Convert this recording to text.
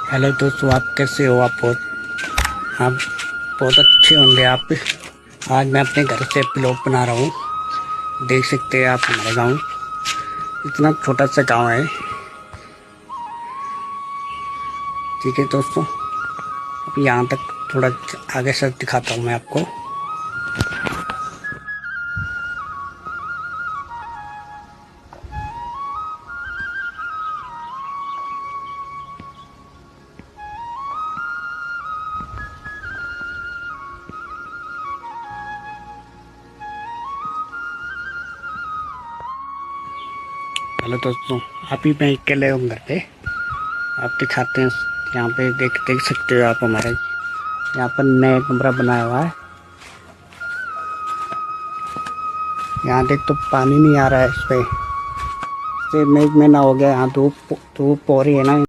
Hello दोस्तों, आप कैसे हो? आप बहुत अच्छे होंगे आप। आज मैं अपने घर से ब्लॉग बना रहा हूँ। देख सकते हैं आप हमारा गांव, इतना छोटा सा गांव है। ठीक है दोस्तों, अब यहाँ तक थोड़ा आगे से दिखाता हूँ मैं आपको। हेलो दोस्तों, आप ही मैं अकेले हूँ घर पे। आप दिखाते हैं, यहाँ पे देख सकते हो आप हमारे यहाँ पर नया कमरा बनाया हुआ है। यहाँ देख तो पानी नहीं आ रहा है इस पे, से मेघ में ना हो गया। यहाँ धूप धूप हो रही है ना,